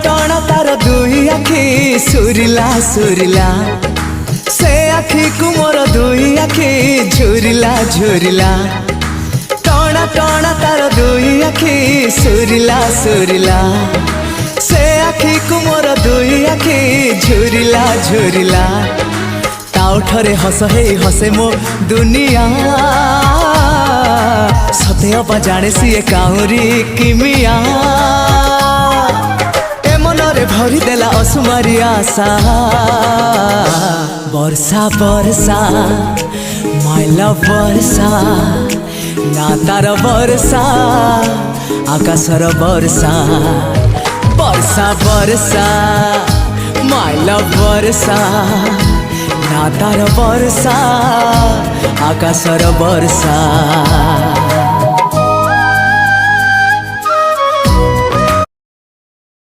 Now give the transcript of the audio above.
टणा तार दुई आखि सुरिला सुरिला से आखि को मोर दुई आखि झुरिला झुरिला टणा टणा तार दुई आखि सुरिला सुरिला से आखि को मोर दुई आखि झुरिला झुरिला ताउठरे हस हे हसे मो दुनिया सते अबा जाने सीए काउरी किमिया ए मनरे भरी देला असुमारी आशा वर्षा वर्षा माय लव वर्षा ना तार वर्षा आकाशर वर्षा वर्षा वर्षा माय लव वर्षा ना तार वर्षा आकाशर वर्षा।